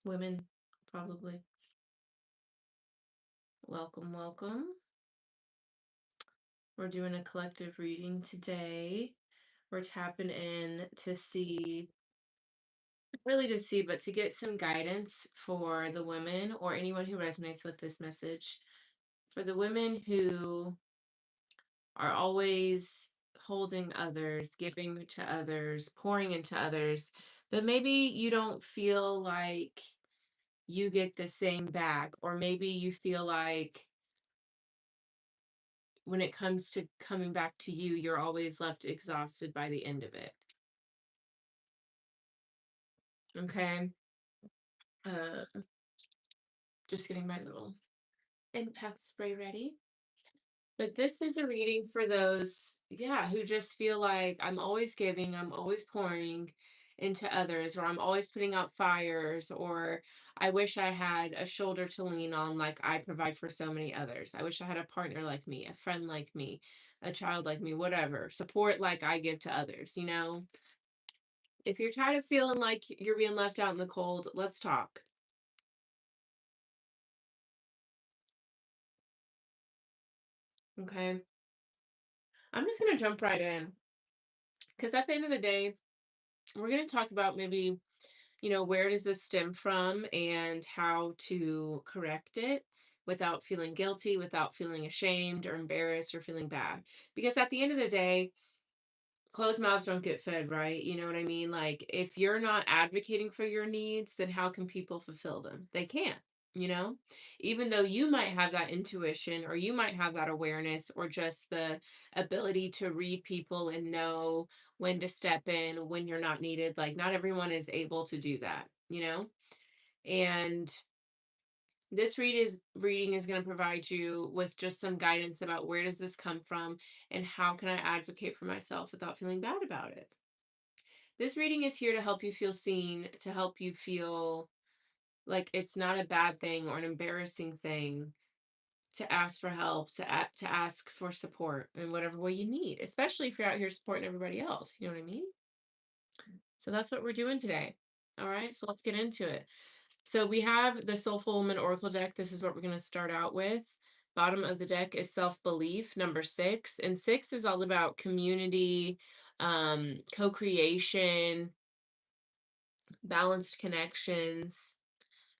Women, probably. Welcome, welcome. We're doing a collective reading today. We're tapping in to see, really to see, but to get some guidance for the women or anyone who resonates with this message. For the women who are always holding others, giving to others, pouring into others, but maybe you don't feel like you get the same back, or maybe you feel like when it comes to coming back to you, you're always left exhausted by the end of it. Okay. Uh, just getting my little empath spray ready. But this is a reading for those, yeah, who just feel like I'm always giving, I'm always pouring into others, or I'm always putting out fires, or I wish I had a shoulder to lean on like I provide for so many others. I wish I had a partner like me, a friend like me, a child like me, whatever. Support like I give to others. If you're tired of feeling like you're being left out in the cold, let's talk. Okay. I'm just going to jump right in because at the end of the day, we're going to talk about maybe, where does this stem from and how to correct it without feeling guilty, without feeling ashamed or embarrassed or feeling bad. Because at the end of the day, closed mouths don't get fed, right? You know what I mean? Like, if you're not advocating for your needs, then how can people fulfill them? They can't, you know? Even though you might have that intuition or you might have that awareness or just the ability to read people and know when to step in, when you're not needed. Like, not everyone is able to do that. And this reading is going to provide you with just some guidance about where does this come from and how can I advocate for myself without feeling bad about it. This reading is here to help you feel seen, to help you feel like it's not a bad thing or an embarrassing thing to ask for help, to ask for support in whatever way you need, especially if you're out here supporting everybody else. You know what I mean? So that's what we're doing today. All right, so let's get into it. So we have the Soulful Woman Oracle deck. This is what we're going to start out with. Bottom of the deck is self-belief, number 6. And 6 is all about community, co-creation, balanced connections.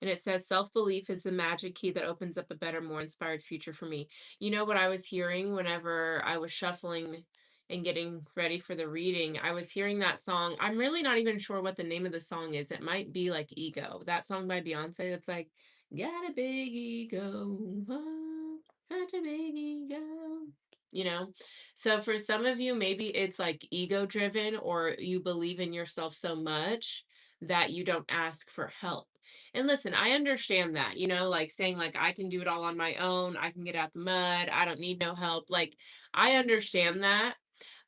And it says self-belief is the magic key that opens up a better, more inspired future for me. You know what I was hearing whenever I was shuffling and getting ready for the reading? I was hearing that song. I'm really not even sure what the name of the song is. It might be like Ego. That song by Beyonce. It's like, got a big ego. Oh, such a big ego. You know? So for some of you, maybe it's like ego driven, or you believe in yourself so much that you don't ask for help. And listen, I understand that, like saying like I can do it all on my own, I can get out the mud, I don't need no help. Like I understand that.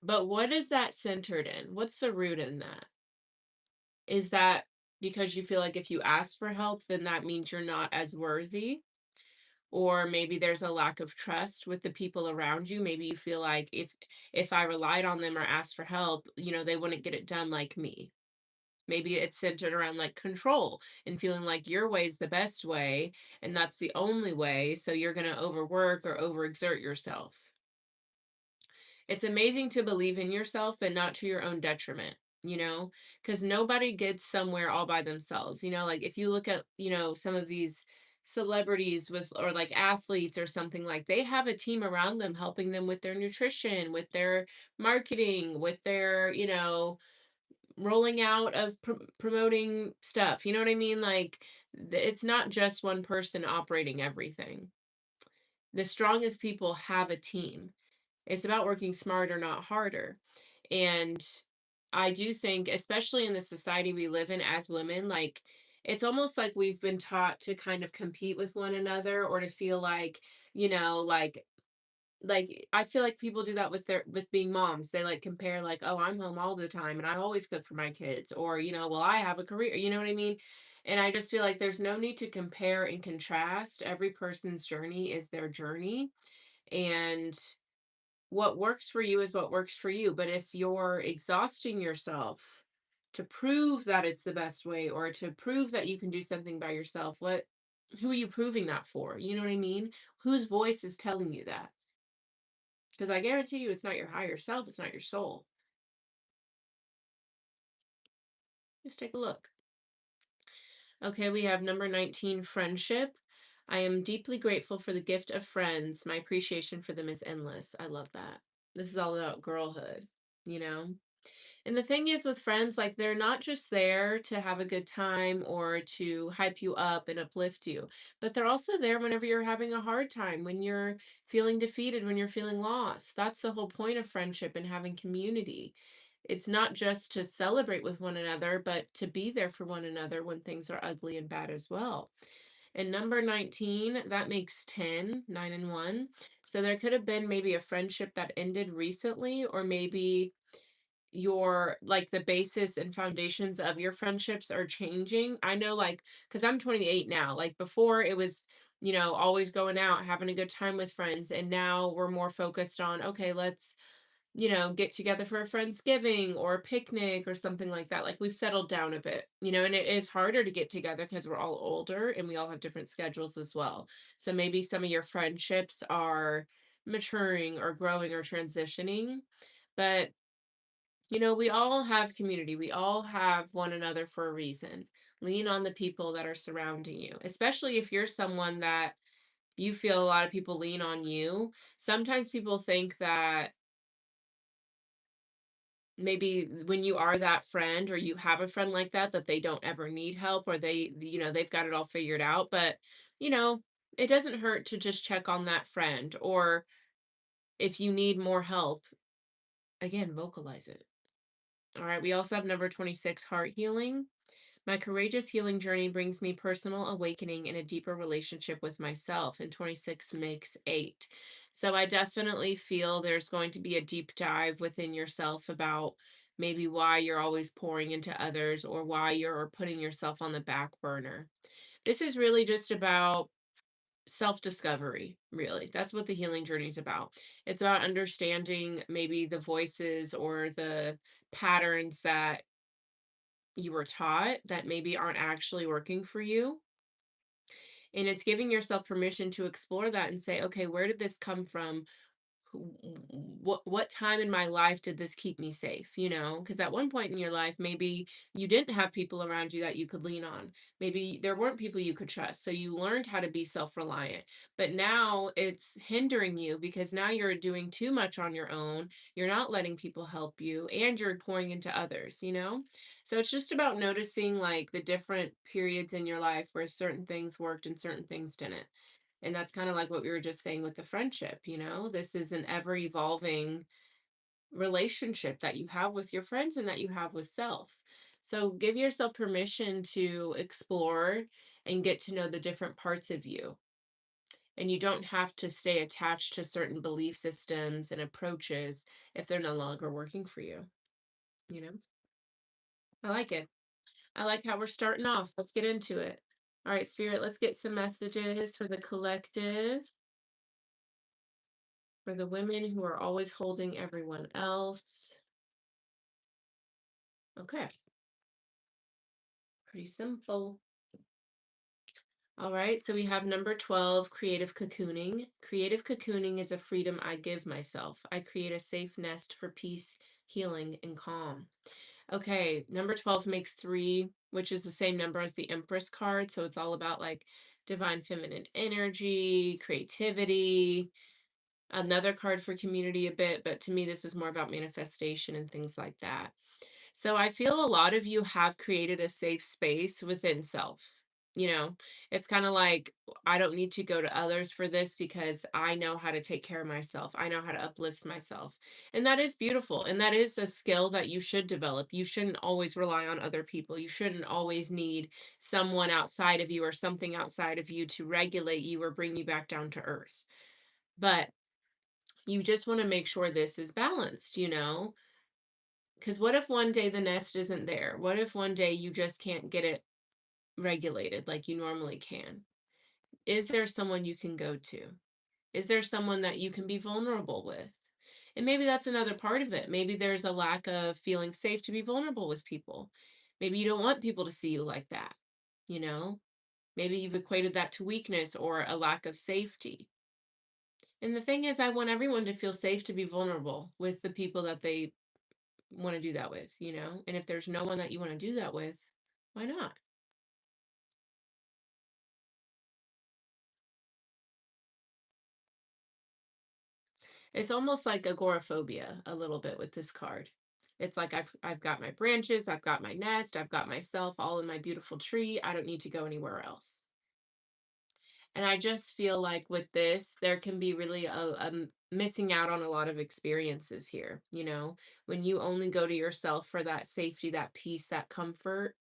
But what is that centered in? What's the root in that? Is that because you feel like if you ask for help, then that means you're not as worthy? Or maybe there's a lack of trust with the people around you. Maybe you feel like if I relied on them or asked for help, they wouldn't get it done like me. Maybe it's centered around like control and feeling like your way is the best way and that's the only way. So you're going to overwork or overexert yourself. It's amazing to believe in yourself, but not to your own detriment, because nobody gets somewhere all by themselves. Like if you look at, some of these celebrities with, or like athletes or something, like they have a team around them helping them with their nutrition, with their marketing, with their, rolling out of promoting stuff. You know what I mean? Like it's not just one person operating everything. The strongest people have a team. It's about working smarter, not harder. And I do think, especially in the society we live in as women, like it's almost like we've been taught to kind of compete with one another, or to feel like, like I feel like people do that with being moms. They like compare like, oh, I'm home all the time and I always cook for my kids, or well, I have a career, you know what I mean? And I just feel like there's no need to compare and contrast. Every person's journey is their journey, and what works for you is what works for you. But if you're exhausting yourself to prove that it's the best way or to prove that you can do something by yourself. Who are you proving that for? You know what I mean? Whose voice is telling you that? Because I guarantee you it's not your higher self, it's not your soul. Just take a look. Okay, we have number 19, friendship. I am deeply grateful for the gift of friends. My appreciation for them is endless. I love that. This is all about girlhood, you know? And the thing is with friends, like they're not just there to have a good time or to hype you up and uplift you, but they're also there whenever you're having a hard time, when you're feeling defeated, when you're feeling lost. That's the whole point of friendship and having community. It's not just to celebrate with one another, but to be there for one another when things are ugly and bad as well. And number 19, that makes 10, 9 and 1. So there could have been maybe a friendship that ended recently, or maybe your like the basis and foundations of your friendships are changing. I know, like, because I'm 28 now. Like before it was, always going out, having a good time with friends. And now we're more focused on, okay, let's, get together for a Friendsgiving or a picnic or something like that. Like we've settled down a bit, and it is harder to get together because we're all older and we all have different schedules as well. So maybe some of your friendships are maturing or growing or transitioning. But we all have community. We all have one another for a reason. Lean on the people that are surrounding you, especially if you're someone that you feel a lot of people lean on you. Sometimes people think that maybe when you are that friend or you have a friend like that, that they don't ever need help or they've got it all figured out. But, you know, it doesn't hurt to just check on that friend, or if you need more help, again, vocalize it. All right. We also have number 26, heart healing. My courageous healing journey brings me personal awakening and a deeper relationship with myself, and 26 makes 8. So I definitely feel there's going to be a deep dive within yourself about maybe why you're always pouring into others or why you're putting yourself on the back burner. This is really just about self discovery, really. That's what the healing journey is about. It's about understanding maybe the voices or the patterns that you were taught that maybe aren't actually working for you. And it's giving yourself permission to explore that and say, okay, where did this come from? What time in my life did this keep me safe? Because at one point in your life, maybe you didn't have people around you that you could lean on. Maybe there weren't people you could trust, so you learned how to be self-reliant. But now it's hindering you because now you're doing too much on your own. You're not letting people help you, and you're pouring into others. So it's just about noticing like the different periods in your life where certain things worked and certain things didn't. And that's kind of like what we were just saying with the friendship. This is an ever evolving relationship that you have with your friends and that you have with self. So give yourself permission to explore and get to know the different parts of you. And you don't have to stay attached to certain belief systems and approaches if they're no longer working for you. You know, I like it. I like how we're starting off. Let's get into it. All right, Spirit, let's get some messages for the collective. For the women who are always holding everyone else. Okay, pretty simple. All right, so we have number 12, creative cocooning. Creative cocooning is a freedom I give myself. I create a safe nest for peace, healing, and calm. Okay, number 12 makes 3, which is the same number as the Empress card. So it's all about like divine feminine energy, creativity. Another card for community a bit, but to me, this is more about manifestation and things like that. So I feel a lot of you have created a safe space within self. You know, it's kind of like, I don't need to go to others for this because I know how to take care of myself. I know how to uplift myself. And that is beautiful. And that is a skill that you should develop. You shouldn't always rely on other people. You shouldn't always need someone outside of you or something outside of you to regulate you or bring you back down to earth. But you just want to make sure this is balanced. Because what if one day the nest isn't there? What if one day you just can't get it regulated like you normally can? Is there someone you can go to? Is there someone that you can be vulnerable with? And maybe that's another part of it. Maybe there's a lack of feeling safe to be vulnerable with people. Maybe you don't want people to see you like that, you know? Maybe you've equated that to weakness or a lack of safety. And the thing is, I want everyone to feel safe to be vulnerable with the people that they want to do that with, you know? And if there's no one that you want to do that with, why not? It's almost like agoraphobia a little bit with this card. It's like I've got my branches, I've got my nest, I've got myself all in my beautiful tree. I don't need to go anywhere else. And I just feel like with this, there can be really a missing out on a lot of experiences here. You know, when you only go to yourself for that safety, that peace, that comfort.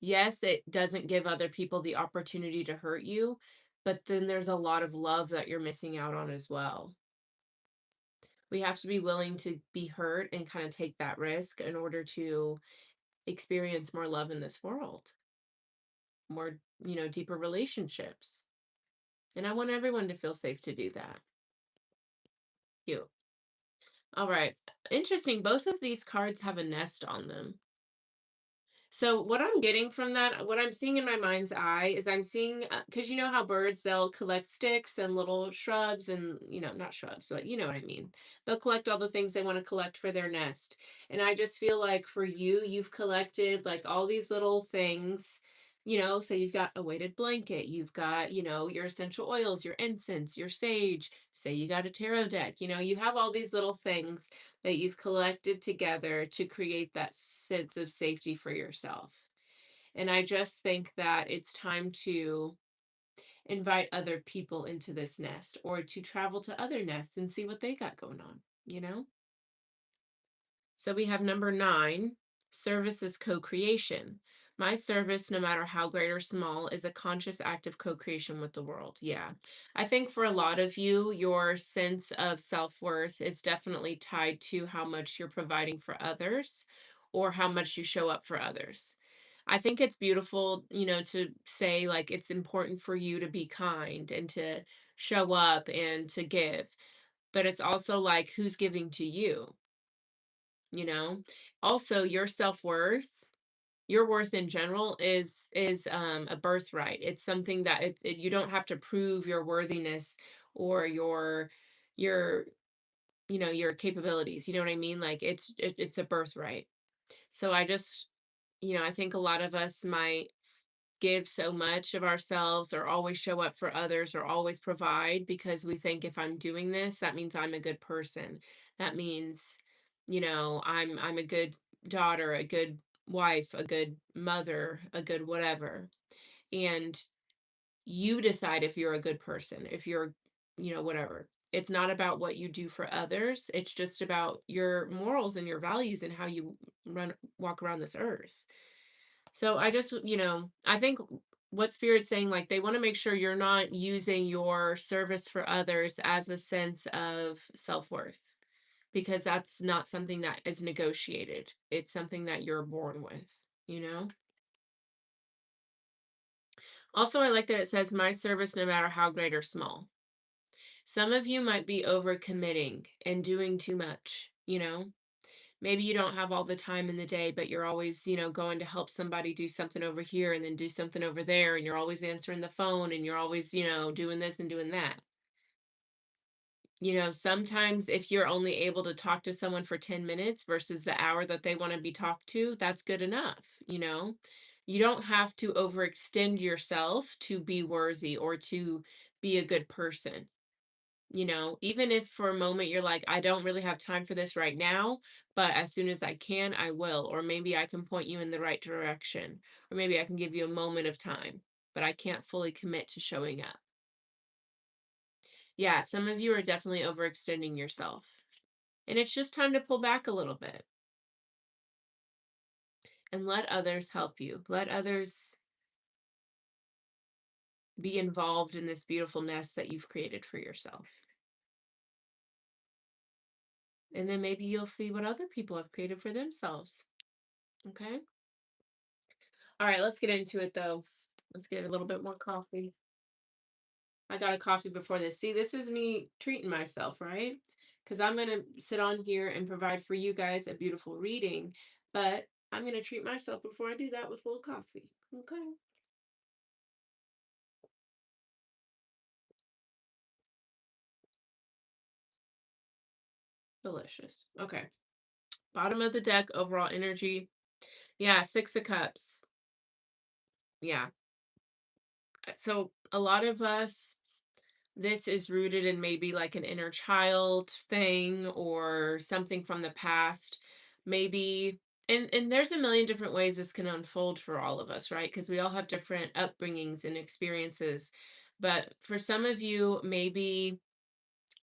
Yes, it doesn't give other people the opportunity to hurt you, but then there's a lot of love that you're missing out on as well. We have to be willing to be hurt and kind of take that risk in order to experience more love in this world, more, deeper relationships. And I want everyone to feel safe to do that. You. All right. Interesting. Both of these cards have a nest on them. So what I'm getting from that, what I'm seeing in my mind's eye is I'm seeing, because you know how birds, they'll collect sticks and little shrubs and, not shrubs, but you know what I mean. They'll collect all the things they want to collect for their nest. And I just feel like for you, you've collected like all these little things, so you've got a weighted blanket, you've got, your essential oils, your incense, your sage, say you got a tarot deck, you have all these little things that you've collected together to create that sense of safety for yourself. And I just think that it's time to invite other people into this nest or to travel to other nests and see what they got going on, you know? So we have number 9, service is co-creation. My service, no matter how great or small, is a conscious act of co-creation with the world. Yeah. I think for a lot of you, your sense of self-worth is definitely tied to how much you're providing for others or how much you show up for others. I think it's beautiful, to say like it's important for you to be kind and to show up and to give, but it's also like who's giving to you? you know Also, your self-worth, your worth in general is a birthright. It's something that you don't have to prove your worthiness or your your capabilities. You know what I mean? Like it's a birthright. So I think a lot of us might give so much of ourselves or always show up for others or always provide because we think if I'm doing this, that means I'm a good person. That means, I'm a good daughter, a good wife, a good mother, a good whatever. And you decide if you're a good person, if you're, whatever. It's not about what you do for others. It's just about your morals and your values and how you walk around this earth. So I think what Spirit's saying, like they want to make sure you're not using your service for others as a sense of self-worth because that's not something that is negotiated. It's something that you're born with, you know? Also, I like that it says my service, no matter how great or small. Some of you might be overcommitting and doing too much, Maybe you don't have all the time in the day, but you're always, going to help somebody do something over here and then do something over there. And you're always answering the phone and you're always, doing this and doing that. Sometimes if you're only able to talk to someone for 10 minutes versus the hour that they want to be talked to, that's good enough. You don't have to overextend yourself to be worthy or to be a good person. Even if for a moment you're like, I don't really have time for this right now, but as soon as I can, I will. Or maybe I can point you in the right direction. Or maybe I can give you a moment of time, but I can't fully commit to showing up. Yeah, some of you are definitely overextending yourself. And it's just time to pull back a little bit and let others help you. Let others be involved in this beautiful nest that you've created for yourself. And then maybe you'll see what other people have created for themselves. Okay? All right, let's get into it though. Let's get a little bit more coffee. I got a coffee before this. See, this is me treating myself, right? Because I'm going to sit on here and provide for you guys a beautiful reading. But I'm gonna treat myself before I do that with a little coffee. Okay. Delicious. Okay. Bottom of the deck, overall energy. Yeah, Six of Cups. Yeah. So a lot of us, this is rooted in maybe like an inner child thing or something from the past. Maybe and there's a million different ways this can unfold for all of us, right? Because we all have different upbringings and experiences. But for some of you, maybe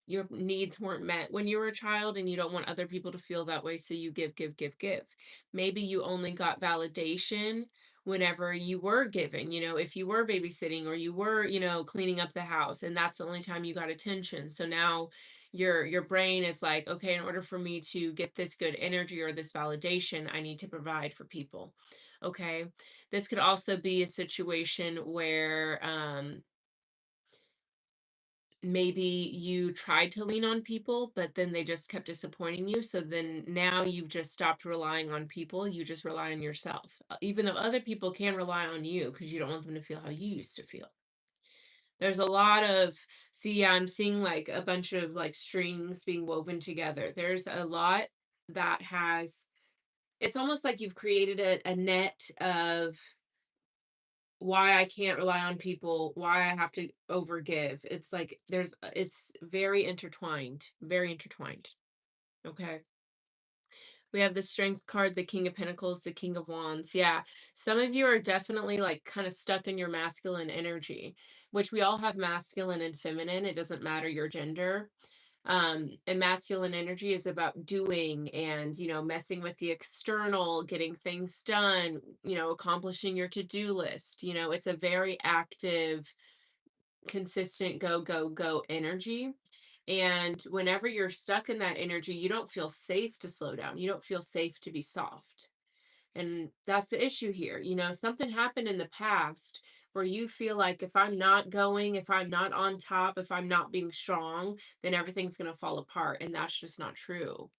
your needs weren't met when you were a child and you don't want other people to feel that way, so you give, give, give, give. Maybe you only got validation whenever you were giving, if you were babysitting or you were, cleaning up the house, and that's the only time you got attention. So now your brain is like, okay, in order for me to get this good energy or this validation, I need to provide for people. Okay. This could also be a situation where maybe you tried to lean on people, but then they just kept disappointing you. So then now you've just stopped relying on people. You just rely on yourself, even though other people can rely on you because you don't want them to feel how you used to feel. There's a lot of, see, yeah, I'm seeing like a bunch of like strings being woven together. There's a lot that has, it's almost like you've created a net of why I can't rely on people, why I have to overgive. It's like it's very intertwined, very intertwined. Okay. We have the strength card, the King of Pentacles, the King of Wands. Yeah. Some of you are definitely like kind of stuck in your masculine energy, which we all have masculine and feminine. It doesn't matter your gender. And masculine energy is about doing and, messing with the external, getting things done, accomplishing your to-do list. It's a very active, consistent go, go, go energy. And whenever you're stuck in that energy, you don't feel safe to slow down. You don't feel safe to be soft. And that's the issue here. Something happened in the past where you feel like if I'm not going, if I'm not on top, if I'm not being strong, then everything's going to fall apart. And that's just not true.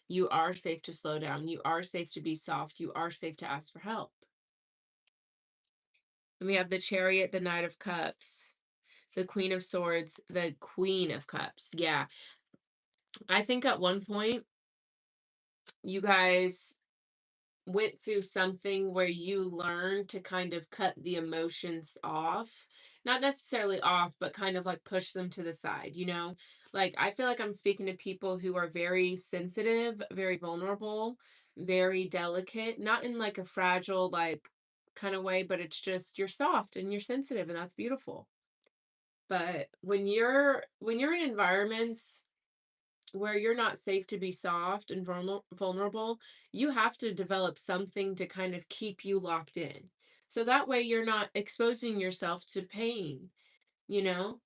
You are safe to slow down. You are safe to be soft. You are safe to ask for help. And we have the Chariot, the Knight of Cups, the Queen of Swords, the Queen of Cups. Yeah. I think at one point, you guys went through something where you learned to kind of cut the emotions off, not necessarily off, but kind of like push them to the side, like I feel like I'm speaking to people who are very sensitive, very vulnerable, very delicate, not in like a fragile like kind of way, but it's just you're soft and you're sensitive, and that's beautiful. But when you're in environments where you're not safe to be soft and vulnerable, you have to develop something to kind of keep you locked in. So that way you're not exposing yourself to pain, you know?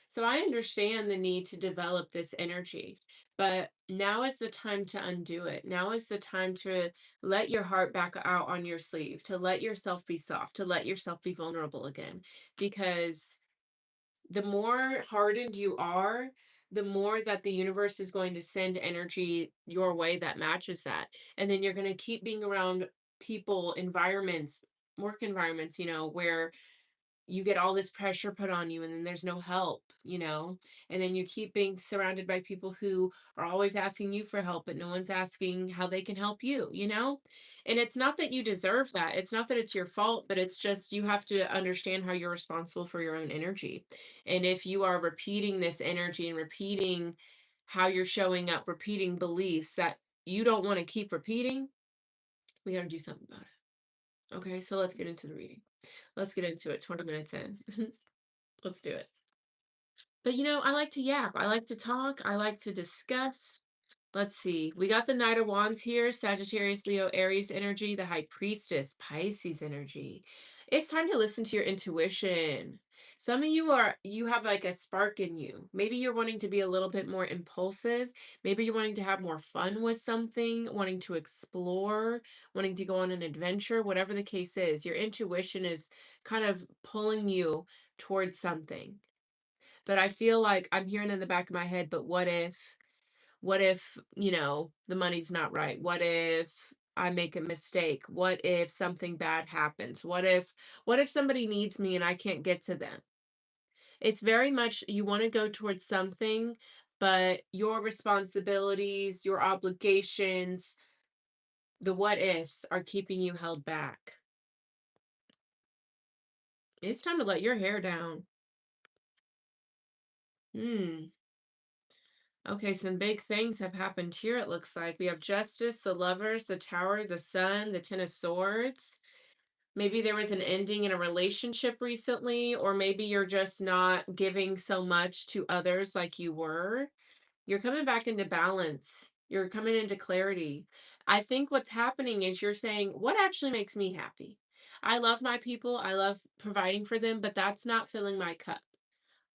So I understand the need to develop this energy, but now is the time to undo it. Now is the time to let your heart back out on your sleeve, to let yourself be soft, to let yourself be vulnerable again. Because the more hardened you are, the more that the universe is going to send energy your way that matches that. And then you're going to keep being around people, environments, work environments, where you get all this pressure put on you and then there's no help, and then you keep being surrounded by people who are always asking you for help, but no one's asking how they can help you. And it's not that you deserve that. It's not that it's your fault, but it's just you have to understand how you're responsible for your own energy. And if you are repeating this energy and repeating how you're showing up, repeating beliefs that you don't want to keep repeating, we got to do something about it. Okay, so let's get into the reading. Let's get into it. 20 minutes in. Let's do it. But I like to yap. I like to talk. I like to discuss. Let's see. We got the Knight of Wands here, Sagittarius, Leo, Aries energy, the High Priestess, Pisces energy. It's time to listen to your intuition. Some of you have like a spark in you. Maybe you're wanting to be a little bit more impulsive. Maybe you're wanting to have more fun with something, wanting to explore, wanting to go on an adventure, whatever the case is. Your intuition is kind of pulling you towards something. But I feel like I'm hearing in the back of my head, but what if, the money's not right? What if I make a mistake? What if something bad happens? What if somebody needs me and I can't get to them? It's very much you want to go towards something, but your responsibilities, your obligations, the what ifs are keeping you held back. It's time to let your hair down. Hmm. Okay, some big things have happened here, it looks like. We have Justice, the Lovers, the Tower, the Sun, the Ten of Swords. Maybe there was an ending in a relationship recently, or maybe you're just not giving so much to others like you were. You're coming back into balance. You're coming into clarity. I think what's happening is you're saying, what actually makes me happy? I love my people. I love providing for them, but that's not filling my cup.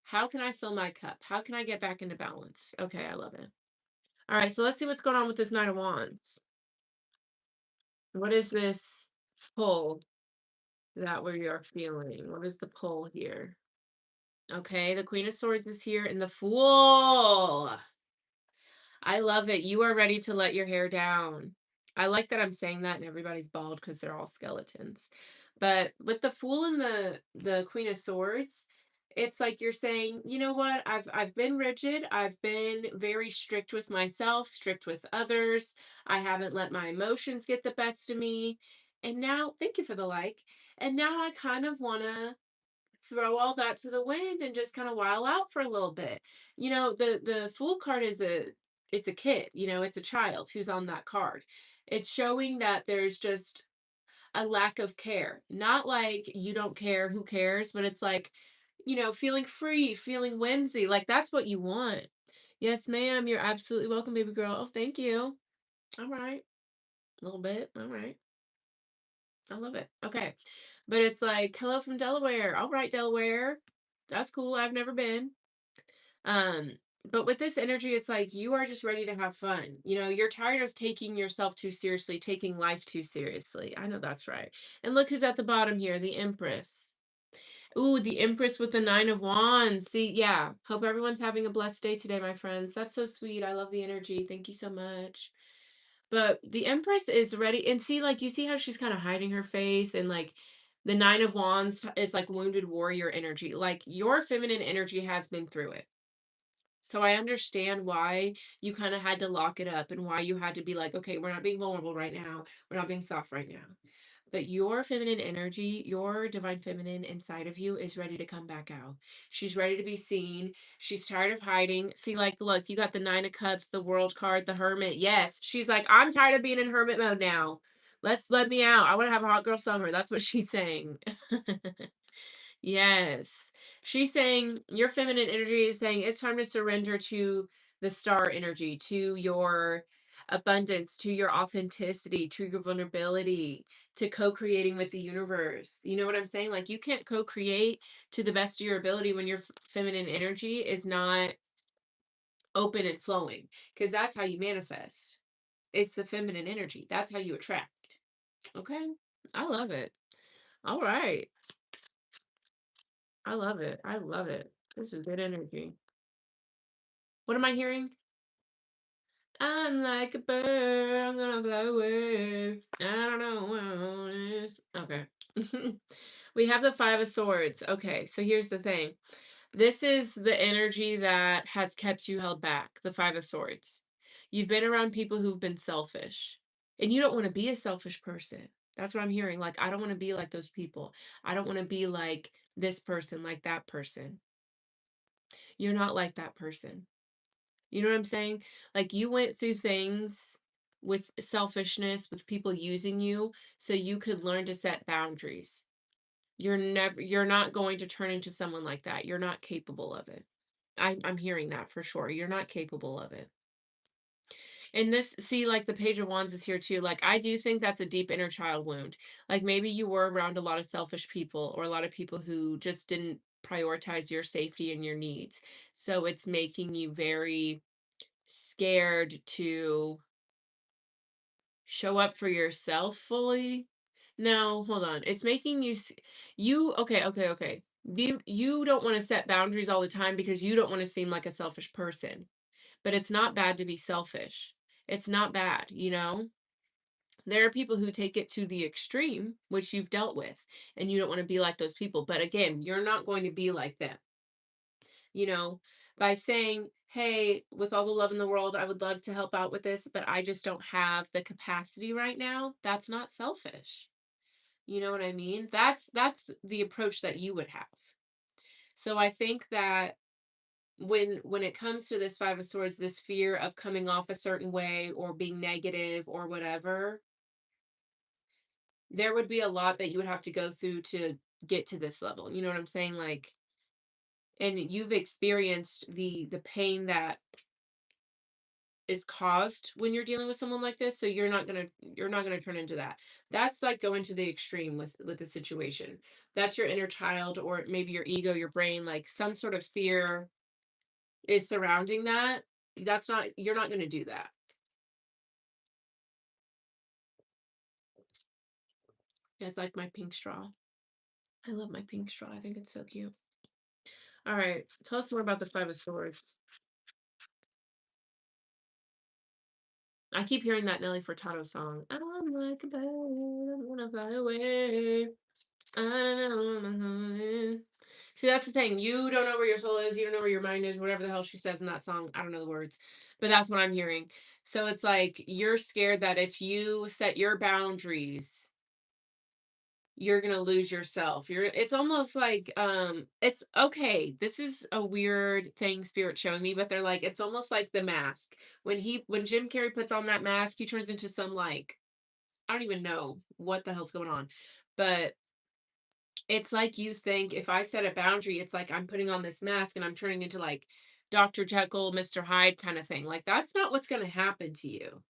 How can I fill my cup? How can I get back into balance? Okay, I love it. All right, so let's see what's going on with this Knight of Wands. What is this pull that we are feeling? What is the pull here? Okay, the Queen of Swords is here and the Fool. I love it. You are ready to let your hair down. I like that I'm saying that and everybody's bald because they're all skeletons. But with the Fool and the Queen of Swords, it's like you're saying, you know what? I've been rigid. I've been very strict with myself, strict with others. I haven't let my emotions get the best of me. And now, thank you for the like. And now I kind of want to throw all that to the wind and just kind of while out for a little bit. The Fool card is it's a kid, it's a child who's on that card. It's showing that there's just a lack of care. Not like you don't care, who cares, but it's like, feeling free, feeling whimsy. Like that's what you want. Yes, ma'am, you're absolutely welcome, baby girl. Oh, thank you. All right. A little bit. All right. I love it. Okay. But it's like, hello from Delaware. All right, Delaware. That's cool. I've never been. Um, but with this energy, it's like you are just ready to have fun. You're tired of taking yourself too seriously, taking life too seriously. I know that's right. And look who's at the bottom here, the Empress. Ooh, the Empress with the Nine of Wands. See, yeah. Hope everyone's having a blessed day today, my friends. That's so sweet. I love the energy. Thank you so much. But the Empress is ready. And see, like, you see how she's kind of hiding her face, and like the Nine of Wands is like wounded warrior energy. Like, your feminine energy has been through it. So I understand why you kind of had to lock it up and why you had to be like, okay, we're not being vulnerable right now. We're not being soft right now. But your feminine energy, your divine feminine inside of you is ready to come back out. She's ready to be seen. She's tired of hiding. See, like, look, you got the Nine of Cups, the World card, the Hermit. Yes, she's like, I'm tired of being in hermit mode now. Let me out. I want to have a hot girl summer. That's what she's saying. Yes. She's saying your feminine energy is saying it's time to surrender to the star energy, to your abundance, to your authenticity, to your vulnerability, to co-creating with the universe. You know what I'm saying? Like, you can't co-create to the best of your ability when your feminine energy is not open and flowing, because that's how you manifest. It's the feminine energy. That's how you attract. Okay? I love it. All right. I love it. I love it. This is good energy. What am I hearing? I'm like a bird. I'm gonna fly away. I don't know what it is. Okay. We have the Five of Swords. Okay, so here's the thing. This is the energy that has kept you held back, the Five of Swords. You've been around people who've been selfish, and you don't want to be a selfish person. That's what I'm hearing. Like, I don't want to be like those people. I don't want to be like this person, like that person. You're not like that person. You know what I'm saying? Like, you went through things with selfishness, with people using you, so you could learn to set boundaries. You're not going to turn into someone like that. You're not capable of it. I'm hearing that for sure. You're not capable of it. And this, see, like the Page of Wands is here too. Like, I do think that's a deep inner child wound. Like, maybe you were around a lot of selfish people, or a lot of people who just didn't prioritize your safety and your needs. So it's making you very scared to show up for yourself fully. No, hold on. It's making you okay. You don't want to set boundaries all the time because you don't want to seem like a selfish person. But it's not bad to be selfish. It's not bad. There are people who take it to the extreme, which you've dealt with, and you don't want to be like those people. But again, you're not going to be like them, you know, by saying, hey, with all the love in the world, I would love to help out with this, but I just don't have the capacity right now. That's not selfish. You know what I mean? That's the approach that you would have. So I think that when it comes to this five of swords, this fear of coming off a certain way or being negative or whatever, there would be a lot that you would have to go through to get to this level. You know what I'm saying? Like, and you've experienced the pain that is caused when you're dealing with someone like this, so you're not going to turn into that. That's like going to the extreme with the situation. That's your inner child, or maybe your ego, your brain, like some sort of fear is surrounding that. That's not You're not going to do that. It's like my pink straw. I love my pink straw. I think it's so cute. All right, tell us more about the five of swords. I keep hearing that Nelly Furtado song. I'm like a bird, I'm gonna fly away. I know my mind. See, that's the thing. You don't know where your soul is. You don't know where your mind is. Whatever the hell she says in that song. I don't know the words, but that's what I'm hearing. So it's like you're scared that if you set your boundaries, you're gonna lose yourself. It's almost like it's okay. This is a weird thing spirit showing me, but they're like it's almost like the mask. When Jim Carrey puts on that mask, he turns into some like I don't even know what the hell's going on. But it's like you think if I set a boundary, it's like I'm putting on this mask and I'm turning into like Dr. Jekyll, Mr. Hyde kind of thing. Like that's not what's gonna happen to you.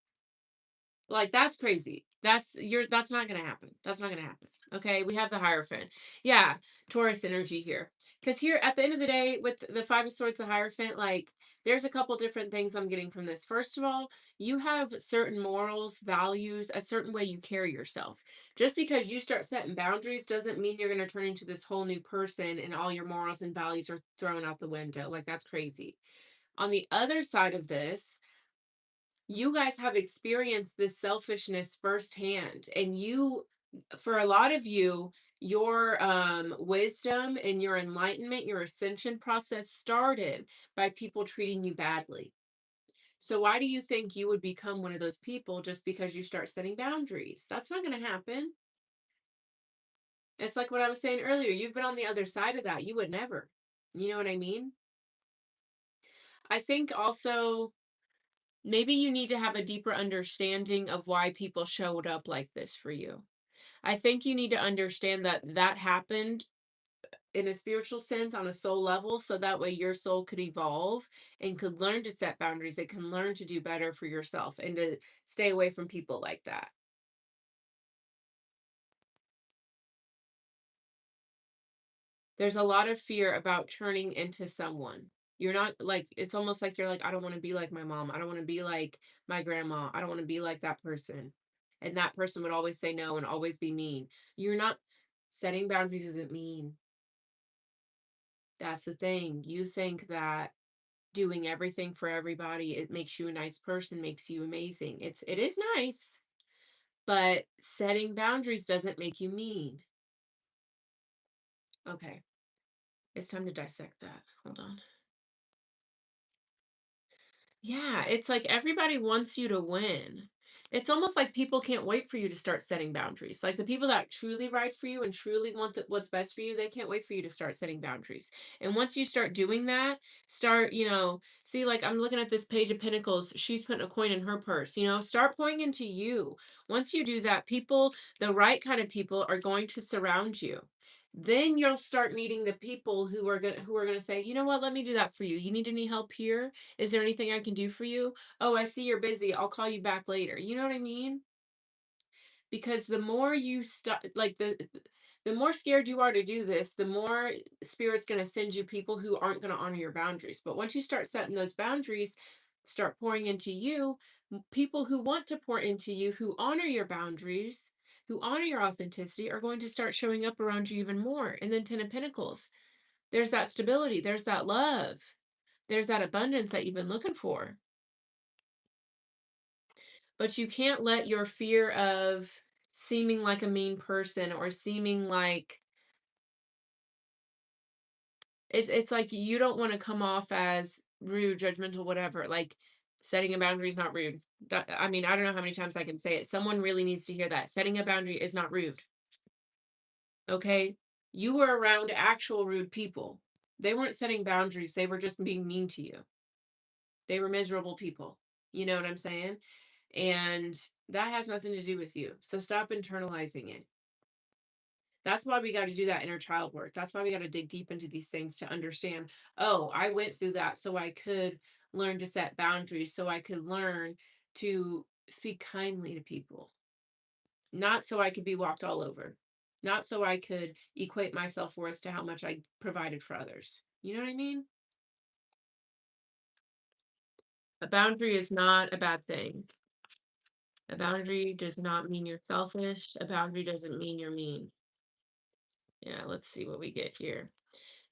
Like that's crazy. That's not gonna happen. That's not gonna happen. Okay, we have the Hierophant. Yeah, Taurus energy here. Because here at the end of the day, with the Five of Swords, the Hierophant, like there's a couple different things I'm getting from this. First of all, you have certain morals, values, a certain way you carry yourself. Just because you start setting boundaries doesn't mean you're gonna turn into this whole new person and all your morals and values are thrown out the window. Like that's crazy. On the other side of this, you guys have experienced this selfishness firsthand, and you for a lot of you, your wisdom and your enlightenment, your ascension process started by people treating you badly. So why do you think you would become one of those people just because you start setting boundaries? That's not going to happen. It's like what I was saying earlier, you've been on the other side of that. You would never. You know what I mean? I think also maybe you need to have a deeper understanding of why people showed up like this for you. I think you need to understand that that happened in a spiritual sense on a soul level, so that way your soul could evolve and could learn to set boundaries. It can learn to do better for yourself and to stay away from people like that. There's a lot of fear about turning into someone. You're not like, it's almost like you're like, I don't want to be like my mom. I don't want to be like my grandma. I don't want to be like that person. And that person would always say no and always be mean. You're not Setting boundaries isn't mean. That's the thing. You think that doing everything for everybody, it makes you a nice person, makes you amazing. It is nice, but setting boundaries doesn't make you mean. Okay. It's time to dissect that. Hold on. Yeah, it's like everybody wants you to win. It's almost like people can't wait for you to start setting boundaries. Like the people that truly ride for you and truly want what's best for you, they can't wait for you to start setting boundaries. And once you start doing that, see, like I'm looking at this Page of Pentacles. She's putting a coin in her purse. Start pouring into you. Once you do that, the right kind of people, are going to surround you. Then you'll start meeting the people who are gonna say, you know what, let me do that for you. You need any help here? Is there anything I can do for you? Oh, I see you're busy. I'll call you back later. You know what I mean? Because the more you stop, like the more scared you are to do this, the more spirit's going to send you people who aren't going to honor your boundaries. But once you start setting those boundaries, start pouring into you, people who want to pour into you, who honor your boundaries, who honor your authenticity, are going to start showing up around you even more. And then Ten of Pentacles, there's that stability, there's that love, there's that abundance that you've been looking for. But you can't let your fear of seeming like a mean person or seeming like it's like you don't want to come off as rude, judgmental, whatever. Like setting a boundary is not rude. I mean, I don't know how many times I can say it. Someone really needs to hear that. Setting a boundary is not rude. Okay? You were around actual rude people. They weren't setting boundaries, they were just being mean to you. They were miserable people. You know what I'm saying? And that has nothing to do with you. So stop internalizing it. That's why we got to do that inner child work. That's why we got to dig deep into these things to understand, oh, I went through that so I could learn to set boundaries, so I could learn to speak kindly to people, not so I could be walked all over, not so I could equate my self worth to how much I provided for others. You know what I mean? A boundary is not a bad thing. A boundary does not mean you're selfish. A boundary doesn't mean you're mean. Yeah, let's see what we get here.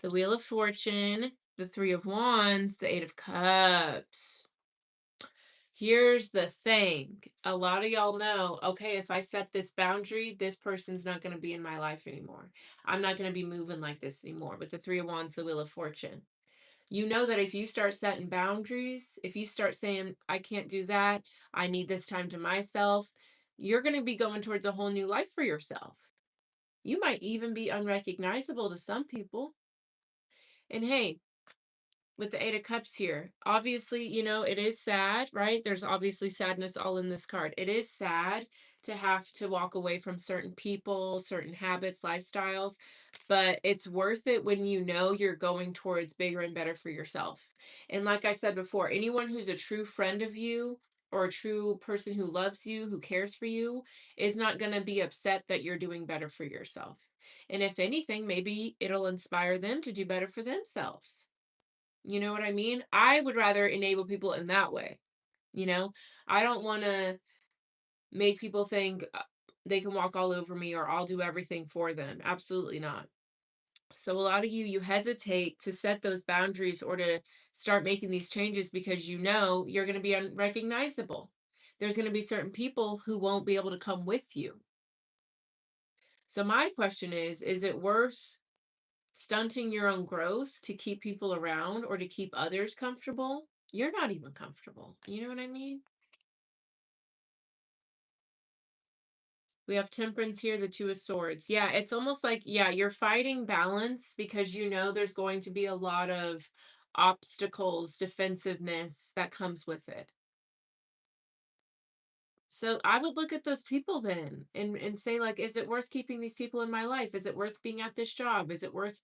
The Wheel of Fortune, the Three of Wands, the Eight of Cups. Here's the thing. A lot of y'all know, okay, if I set this boundary, this person's not going to be in my life anymore. I'm not going to be moving like this anymore. With the Three of Wands, the Wheel of Fortune. You know that if you start setting boundaries, if you start saying, I can't do that, I need this time to myself, you're going to be going towards a whole new life for yourself. You might even be unrecognizable to some people. And hey, with the Eight of Cups here, obviously, it is sad, right? There's obviously sadness all in this card. It is sad to have to walk away from certain people, certain habits, lifestyles, but it's worth it when you know you're going towards bigger and better for yourself. And like I said before, anyone who's a true friend of you or a true person who loves you, who cares for you, is not going to be upset that you're doing better for yourself. And if anything, maybe it'll inspire them to do better for themselves. You know what I mean? I would rather enable people in that way. You know, I don't want to make people think they can walk all over me or I'll do everything for them. Absolutely not. So a lot of you hesitate to set those boundaries or to start making these changes because you know you're going to be unrecognizable. There's going to be certain people who won't be able to come with you. So my question is it worth stunting your own growth to keep people around or to keep others comfortable? You're not even comfortable. You know what I mean? We have temperance here, the two of swords. Yeah, it's almost like, yeah, you're fighting balance because you know there's going to be a lot of obstacles, defensiveness that comes with it. So I would look at those people then and say, like, is it worth keeping these people in my life? Is it worth being at this job? Is it worth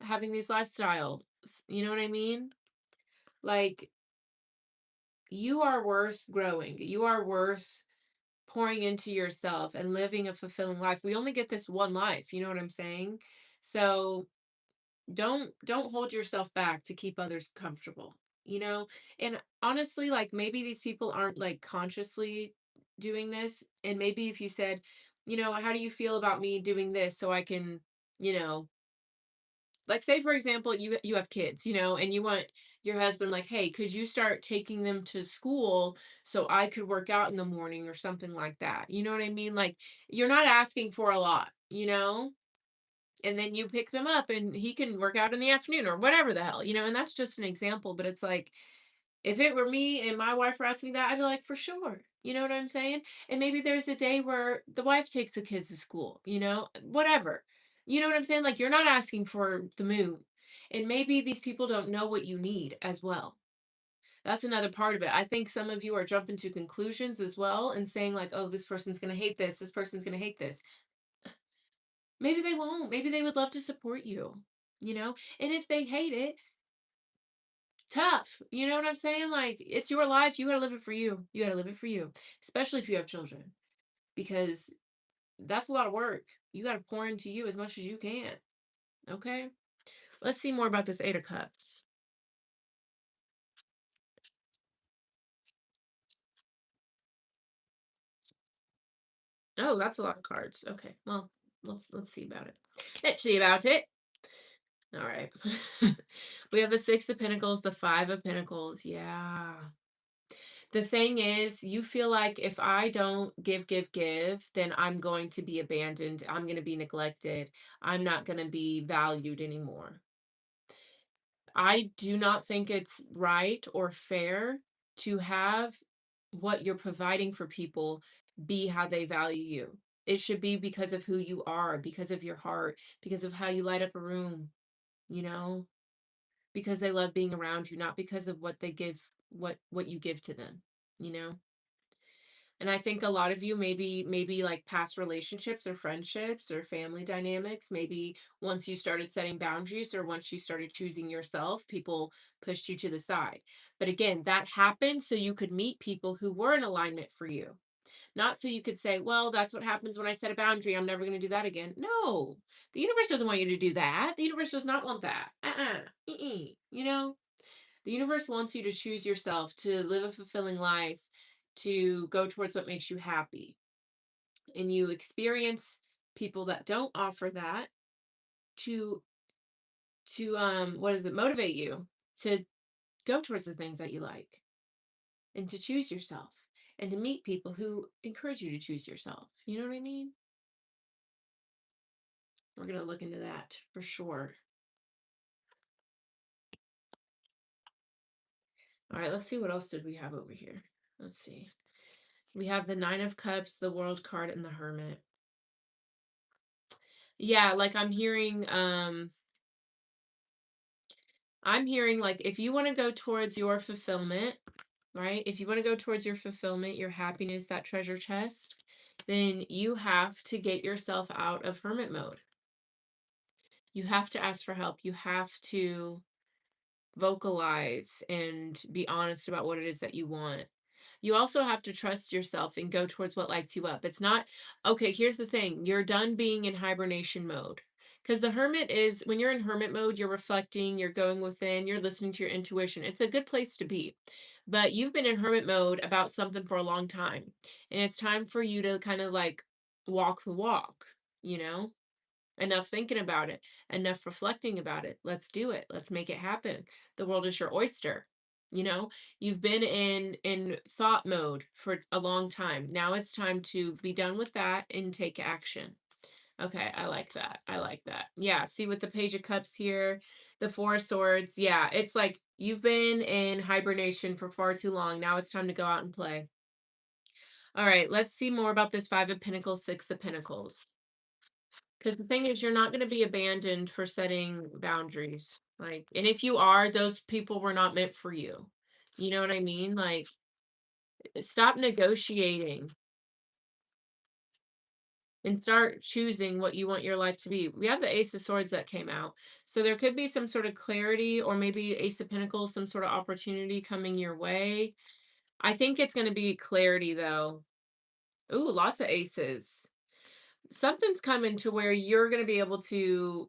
having these lifestyles? You know what I mean? Like, you are worth growing. You are worth pouring into yourself and living a fulfilling life. We only get this one life, you know what I'm saying? So don't hold yourself back to keep others comfortable, you know? And honestly, like maybe these people aren't like consciously doing this. And maybe if you said, how do you feel about me doing this so I can, you know, like say for example you have kids, and you want your husband like, hey, could you start taking them to school so I could work out in the morning or something like that, you know what I mean? Like you're not asking for a lot, and then you pick them up and he can work out in the afternoon or whatever the hell, and that's just an example, but it's like if it were me and my wife were asking that, I'd be like, for sure. You know what I'm saying? And maybe there's a day where the wife takes the kids to school, whatever. You know what I'm saying? Like, you're not asking for the moon. And maybe these people don't know what you need as well. That's another part of it. I think some of you are jumping to conclusions as well and saying, like, oh, this person's going to hate this person's going to hate this. Maybe they won't. Maybe they would love to support you, And if they hate it, tough. You know what I'm saying? Like, it's your life. You got to live it for you. You got to live it for you, especially if you have children, because that's a lot of work. You got to pour into you as much as you can. Okay. Let's see more about this Eight of Cups. Oh, that's a lot of cards. Okay. Well, let's see about it. Let's see about it. All right. We have the Six of Pentacles, the Five of Pentacles. Yeah. The thing is, you feel like if I don't give, then I'm going to be abandoned. I'm going to be neglected. I'm not going to be valued anymore. I do not think it's right or fair to have what you're providing for people be how they value you. It should be because of who you are, because of your heart, because of how you light up a room, you know, because they love being around you, not because of what they give, what you give to them, you know. And I think a lot of you maybe like past relationships or friendships or family dynamics, maybe once you started setting boundaries or once you started choosing yourself, people pushed you to the side. But again, that happened so you could meet people who were in alignment for you. Not so you could say, well, that's what happens when I set a boundary. I'm never going to do that again. No, the universe doesn't want you to do that. The universe does not want that. You know, the universe wants you to choose yourself, to live a fulfilling life, to go towards what makes you happy. And you experience people that don't offer that to what is it, motivate you to go towards the things that you like and to choose yourself and to meet people who encourage you to choose yourself. You know what I mean? We're going to look into that for sure. All right, let's see what else did we have over here. Let's see. We have the Nine of Cups, the World card, and the Hermit. Yeah, like I'm hearing like if you want to go towards your fulfillment, right? If you want to go towards your fulfillment, your happiness, that treasure chest, then you have to get yourself out of hermit mode. You have to ask for help. You have to vocalize and be honest about what it is that you want. You also have to trust yourself and go towards what lights you up. It's not, okay, here's the thing, you're done being in hibernation mode. Because the hermit is, when you're in hermit mode, you're reflecting, you're going within, you're listening to your intuition. It's a good place to be. But you've been in hermit mode about something for a long time. And it's time for you to kind of like walk the walk, you know? Enough thinking about it, enough reflecting about it. Let's do it. Let's make it happen. The world is your oyster. You know, you've been in thought mode for a long time. Now it's time to be done with that and take action. Okay, I like that. I like that. Yeah, see with the Page of Cups here, the Four of Swords. Yeah, it's like you've been in hibernation for far too long. Now it's time to go out and play. All right, let's see more about this Five of Pentacles, Six of Pentacles. Because the thing is, you're not going to be abandoned for setting boundaries. Like, and if you are, those people were not meant for you. You know what I mean? Like, stop negotiating and start choosing what you want your life to be. We have the Ace of Swords that came out. So there could be some sort of clarity or maybe Ace of Pentacles, some sort of opportunity coming your way. I think it's going to be clarity though. Ooh, lots of aces. Something's coming to where you're going to be able to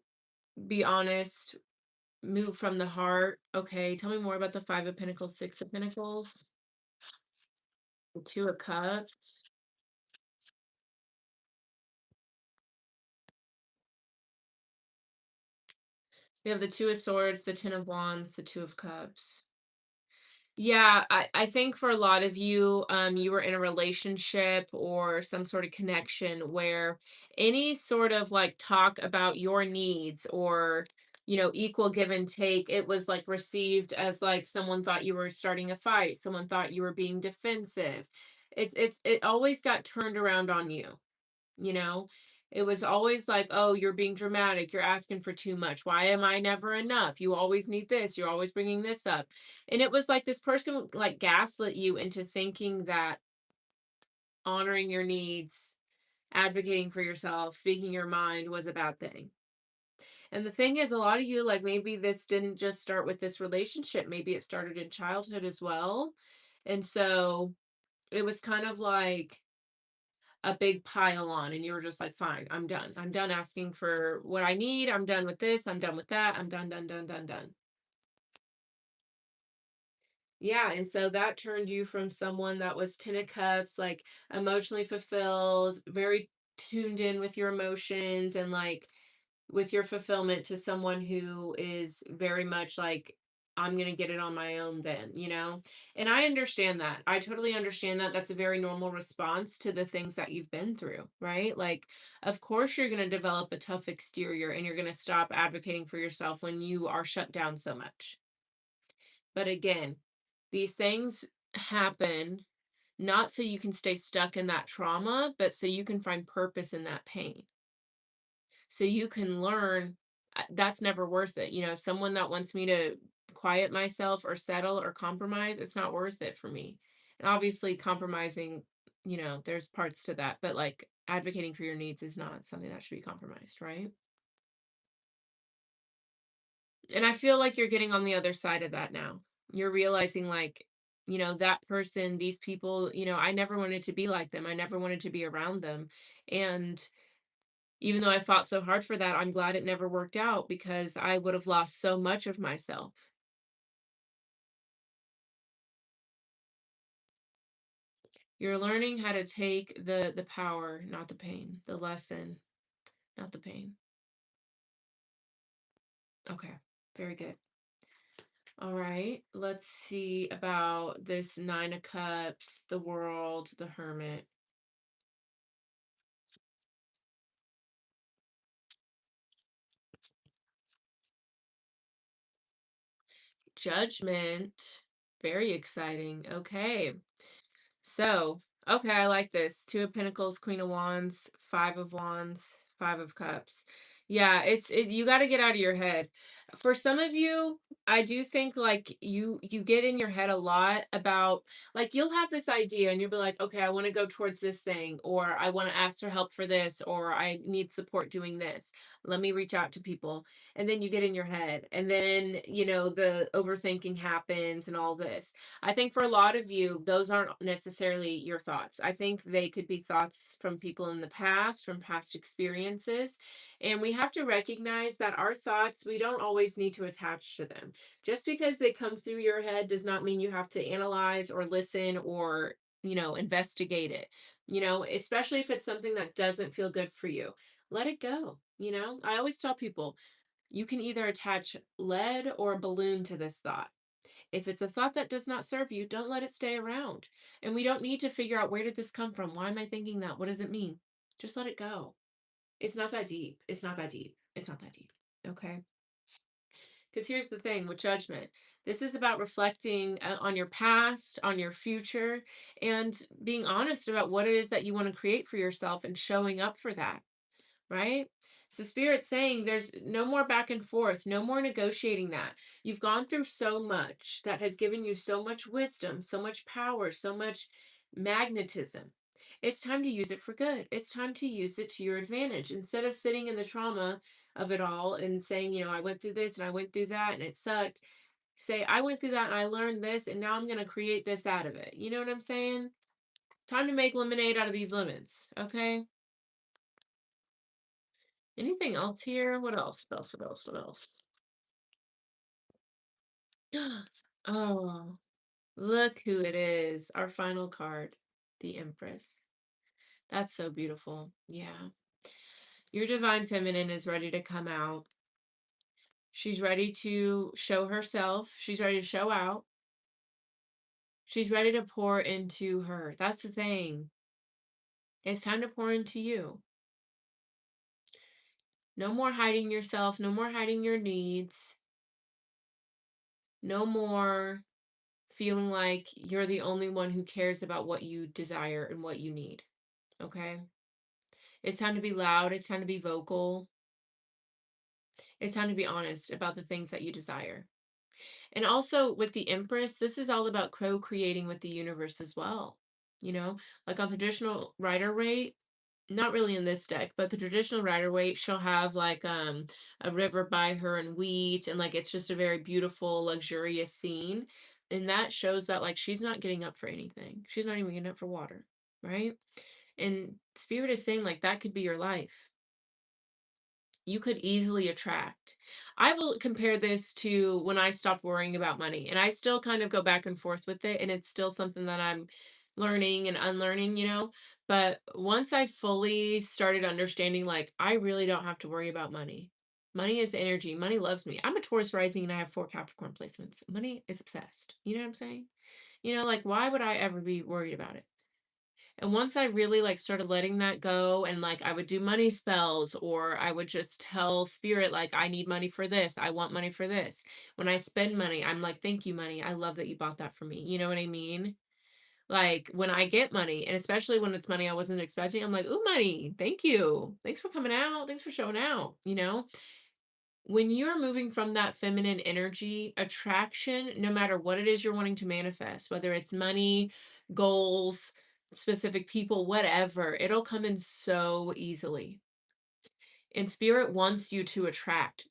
be honest, move from the heart. Okay, tell me more about the Five of Pentacles, Six of Pentacles, the Two of Cups. We have the Two of Swords, the Ten of Wands, the Two of Cups. Yeah, I think for a lot of you, you were in a relationship or some sort of connection where any sort of like talk about your needs or, you know, equal give and take, it was like received as like someone thought you were starting a fight, someone thought you were being defensive. It always got turned around on you. You know, it was always like, oh, you're being dramatic, you're asking for too much, why am I never enough, you always need this, you're always bringing this up. And it was like this person like gaslit you into thinking that honoring your needs, advocating for yourself, speaking your mind was a bad thing. And the thing is, a lot of you, like maybe this didn't just start with this relationship, maybe it started in childhood as well. And so it was kind of like a big pile on and you were just like, fine, I'm done. I'm done asking for what I need. I'm done with this. I'm done with that. I'm done. Yeah. And so that turned you from someone that was 10 of cups, like emotionally fulfilled, very tuned in with your emotions and like with your fulfillment to someone who is very much like I'm going to get it on my own then, you know? And I understand that. I totally understand that. That's a very normal response to the things that you've been through, right? Like, of course, you're going to develop a tough exterior and you're going to stop advocating for yourself when you are shut down so much. But again, these things happen not so you can stay stuck in that trauma, but so you can find purpose in that pain. So you can learn that's never worth it. You know, someone that wants me to quiet myself or settle or compromise, it's not worth it for me. And obviously, compromising, there's parts to that, but like advocating for your needs is not something that should be compromised, right? And I feel like you're getting on the other side of that now. You're realizing, like, that person, these people, I never wanted to be like them. I never wanted to be around them. And even though I fought so hard for that, I'm glad it never worked out because I would have lost so much of myself. You're learning how to take the power, not the pain, the lesson, not the pain. Okay. Very good. All right. Let's see about this 9 of cups, the world, the hermit. Judgment. Very exciting. Okay. So, okay, I like this. Two of Pentacles, Queen of Wands, Five of Wands, Five of Cups. Yeah, you got to get out of your head. For some of you, I do think like you get in your head a lot about like you'll have this idea and you'll be like, "Okay, I want to go towards this thing or I want to ask for help for this or I need support doing this. Let me reach out to people." And then you get in your head and then, the overthinking happens and all this. I think for a lot of you, those aren't necessarily your thoughts. I think they could be thoughts from people in the past, from past experiences. And we have to recognize that our thoughts, we don't always need to attach to them. Just because they come through your head does not mean you have to analyze or listen or, investigate it, especially if it's something that doesn't feel good for you. Let it go. I always tell people you can either attach lead or a balloon to this thought. If it's a thought that does not serve you, don't let it stay around. And we don't need to figure out where did this come from? Why am I thinking that? What does it mean? Just let it go. It's not that deep. It's not that deep. It's not that deep. Okay. Because here's the thing with judgment, this is about reflecting on your past, on your future, and being honest about what it is that you want to create for yourself and showing up for that, right? So Spirit's saying there's no more back and forth, no more negotiating that. You've gone through so much that has given you so much wisdom, so much power, so much magnetism. It's time to use it for good. It's time to use it to your advantage. Instead of sitting in the trauma of it all and saying, I went through this and I went through that and it sucked. Say, I went through that and I learned this and now I'm going to create this out of it. You know what I'm saying? Time to make lemonade out of these lemons. Okay. Anything else here? What else? What else? What else? What else? Oh, look who it is. Our final card, the Empress. That's so beautiful. Yeah. Your divine feminine is ready to come out. She's ready to show herself. She's ready to show out. She's ready to pour into her. That's the thing. It's time to pour into you. No more hiding yourself. No more hiding your needs. No more feeling like you're the only one who cares about what you desire and what you need. Okay? It's time to be loud. It's time to be vocal. It's time to be honest about the things that you desire. And also with the Empress, this is all about co creating with the universe as well. Like on traditional Rider Waite, not really in this deck, but the traditional Rider Waite, she'll have like a river by her and wheat, and like it's just a very beautiful, luxurious scene. And that shows that like she's not getting up for anything. She's not even getting up for water, right? And Spirit is saying like that could be your life. You could easily attract. I will compare this to when I stopped worrying about money, and I still kind of go back and forth with it, and it's still something that I'm learning and unlearning, But once I fully started understanding, like, I really don't have to worry about money. Money is energy. Money loves me. I'm a Taurus rising and I have 4 Capricorn placements. Money is obsessed. You know what I'm saying? Like, why would I ever be worried about it? And once I really like started letting that go, and like I would do money spells, or I would just tell spirit, like, I need money for this. I want money for this. When I spend money, I'm like, thank you, money. I love that you bought that for me. You know what I mean? Like when I get money, and especially when it's money I wasn't expecting, I'm like, ooh, money. Thank you. Thanks for coming out. Thanks for showing out. When you're moving from that feminine energy, attraction, no matter what it is you're wanting to manifest, whether it's money, goals, specific people, whatever, it'll come in so easily. And spirit wants you to attract.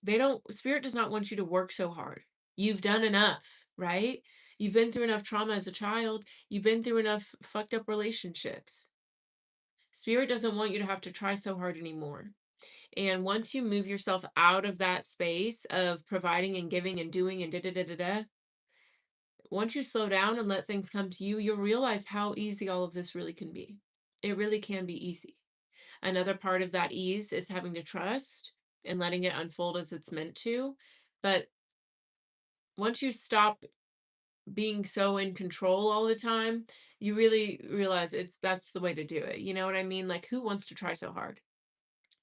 Spirit does not want you to work so hard. You've done enough, right? You've been through enough trauma as a child. You've been through enough fucked up relationships. Spirit doesn't want you to have to try so hard anymore. And once you move yourself out of that space of providing and giving and doing and da da da da da, once you slow down and let things come to you, you'll realize how easy all of this really can be. It really can be easy. Another part of that ease is having to trust and letting it unfold as it's meant to. But once you stop being so in control all the time, you really realize that's the way to do it. You know what I mean? Like, who wants to try so hard?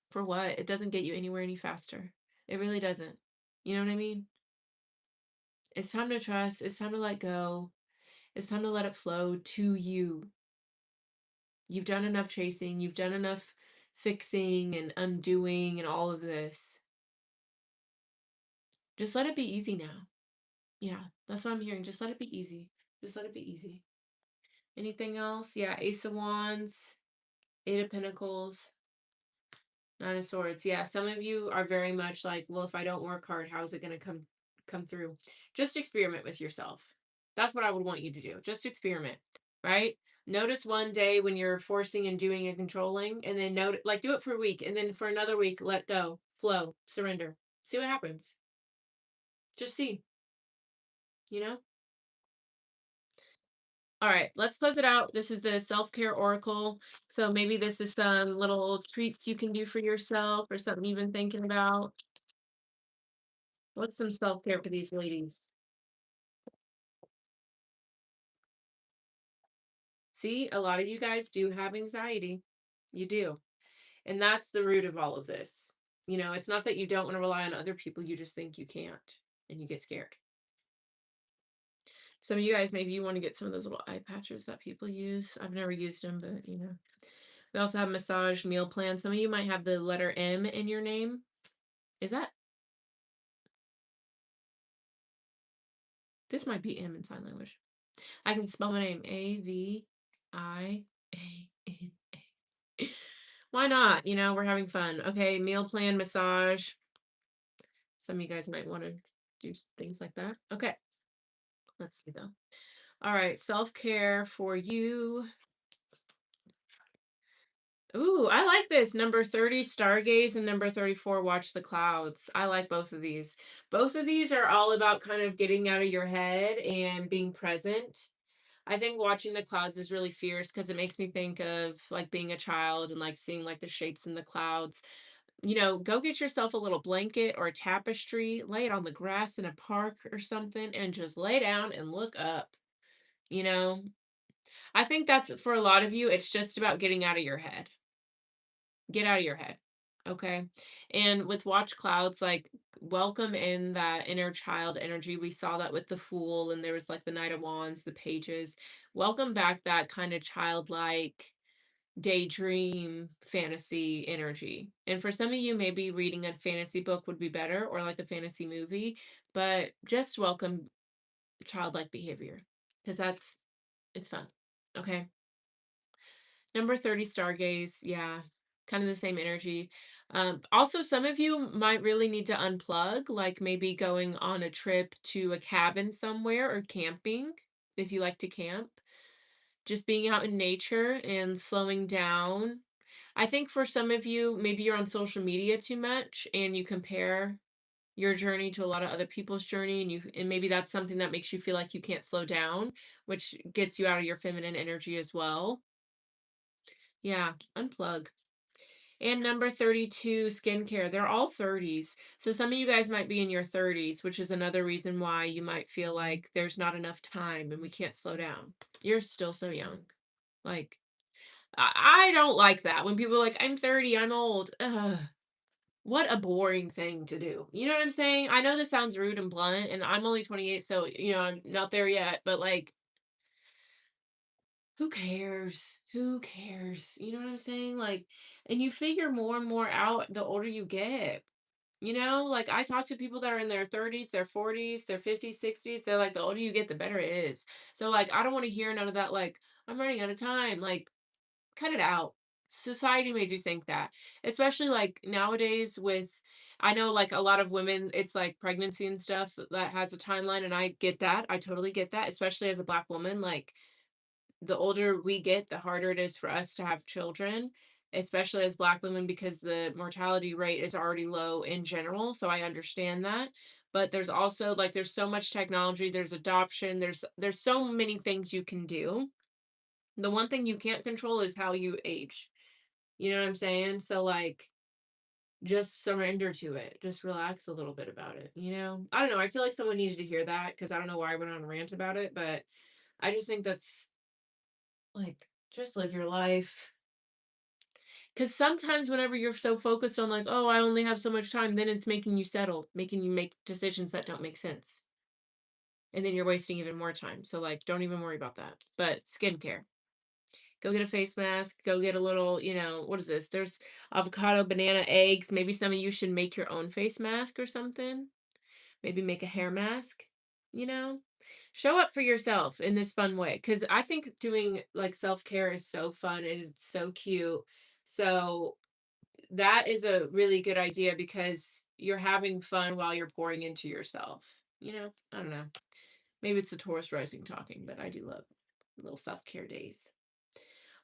For what? It doesn't get you anywhere any faster. It really doesn't. You know what I mean? It's time to trust. It's time to let go. It's time to let it flow to you. You've done enough chasing. You've done enough fixing and undoing and all of this. Just let it be easy now. Yeah, that's what I'm hearing. Just let it be easy. Just let it be easy. Anything else? Yeah, Ace of Wands, Eight of Pentacles, Nine of Swords. Yeah, some of you are very much like, well, if I don't work hard, how's it going to come through? Just experiment with yourself. That's what I would want you to do. Just experiment, right? Notice one day when you're forcing and doing and controlling, and then do it for a week, and then for another week, let go, flow, surrender. See what happens. Just see, you know? All right, let's close it out. This is the self-care oracle. So maybe this is some little treats you can do for yourself or something you've been thinking about. What's some self-care for these ladies? See, a lot of you guys do have anxiety. You do. And that's the root of all of this. It's not that you don't want to rely on other people, you just think you can't and you get scared. Some of you guys, maybe you want to get some of those little eye patches that people use. I've never used them, but We also have massage meal plan. Some of you might have the letter M in your name. Is that? This might be M in sign language. I can spell my name Aviana. Why not? We're having fun. Okay, meal plan, massage. Some of you guys might want to do things like that. Okay, let's see though. All right, self-care for you. Ooh, I like this. Number 30, stargaze, and number 34, watch the clouds. I like both of these. Both of these are all about kind of getting out of your head and being present. I think watching the clouds is really fierce because it makes me think of like being a child and like seeing like the shapes in the clouds. Go get yourself a little blanket or a tapestry, lay it on the grass in a park or something, and just lay down and look up. You know, I think that's for a lot of you, it's just about getting out of your head. Get out of your head. Okay. And with watch clouds, like welcome in that inner child energy. We saw that with the Fool, and there was like the Knight of Wands, the Pages. Welcome back that kind of childlike daydream fantasy energy. And for some of you, maybe reading a fantasy book would be better, or like a fantasy movie, but just welcome childlike behavior because it's fun. Okay. Number 30, Stargaze. Yeah, kind of the same energy. Also, some of you might really need to unplug, like maybe going on a trip to a cabin somewhere or camping if you like to camp. Just being out in nature and slowing down. I think for some of you, maybe you're on social media too much and you compare your journey to a lot of other people's journey, and maybe that's something that makes you feel like you can't slow down, which gets you out of your feminine energy as well. Yeah, unplug. And number 32, skincare. They're all 30s. So some of you guys might be in your 30s, which is another reason why you might feel like there's not enough time and we can't slow down. You're still so young. Like, I don't like that when people are like, I'm 30, I'm old. Ugh, what a boring thing to do. You know what I'm saying? I know this sounds rude and blunt, and I'm only 28, so, I'm not there yet, but like, who cares? Who cares? You know what I'm saying? Like, and you figure more and more out the older you get. Like I talk to people that are in their 30s, their 40s, their 50s, 60s. They're like, the older you get, the better it is. So, like, I don't want to hear none of that, like, I'm running out of time. Like, cut it out. Society made you think that. Especially like nowadays with, I know like a lot of women, it's like pregnancy and stuff that has a timeline. And I get that. I totally get that. Especially as a Black woman. Like, the older we get, the harder it is for us to have children, especially as Black women, because the mortality rate is already low in general. So I understand that. But there's also like there's so much technology, there's adoption, there's so many things you can do. The one thing you can't control is how you age. You know what I'm saying? So like just surrender to it. Just relax a little bit about it, I don't know. I feel like someone needed to hear that because I don't know why I went on a rant about it, but I just think that's like, just live your life. Because sometimes, whenever you're so focused on, like, oh, I only have so much time, then it's making you settle, making you make decisions that don't make sense. And then you're wasting even more time. So, like, don't even worry about that. But skincare, go get a face mask, go get a little, what is this? There's avocado, banana, eggs. Maybe some of you should make your own face mask or something. Maybe make a hair mask, you know? Show up for yourself in this fun way. Cause I think doing like self-care is so fun. It is so cute. So that is a really good idea because you're having fun while you're pouring into yourself. I don't know. Maybe it's the Taurus rising talking, but I do love little self-care days.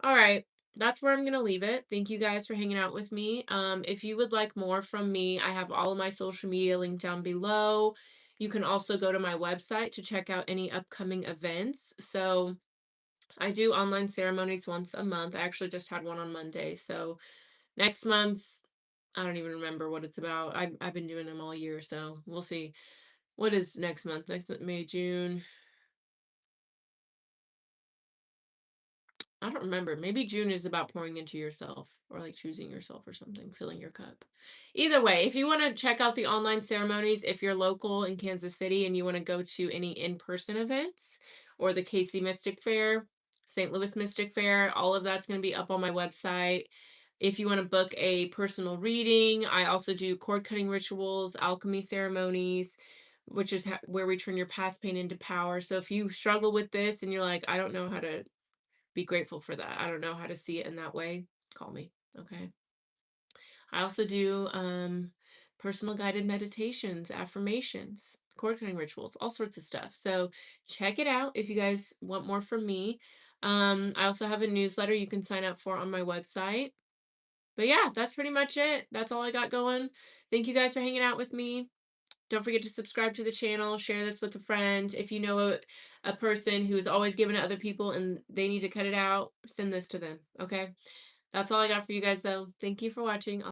All right. That's where I'm going to leave it. Thank you guys for hanging out with me. If you would like more from me, I have all of my social media linked down below. You can also go to my website to check out any upcoming events. So I do online ceremonies once a month. I actually just had one on Monday. So next month, I don't even remember what it's about. I've been doing them all year. So we'll see. What is next month? Next month, May, June. I don't remember. Maybe June is about pouring into yourself or like choosing yourself or something, filling your cup. Either way, if you want to check out the online ceremonies, if you're local in Kansas City and you want to go to any in-person events or the KC Mystic Fair, St. Louis Mystic Fair, all of that's going to be up on my website. If you want to book a personal reading, I also do cord cutting rituals, alchemy ceremonies, which is where we turn your past pain into power. So if you struggle with this and you're like, I don't know how to be grateful for that. I don't know how to see it in that way. Call me. Okay. I also do personal guided meditations, affirmations, cord cutting rituals, all sorts of stuff. So check it out if you guys want more from me. I also have a newsletter you can sign up for on my website. But yeah, that's pretty much it. That's all I got going. Thank you guys for hanging out with me. Don't forget to subscribe to the channel, share this with a friend. If you know a person who is always giving to other people and they need to cut it out, send this to them. Okay. That's all I got for you guys, though. Thank you for watching.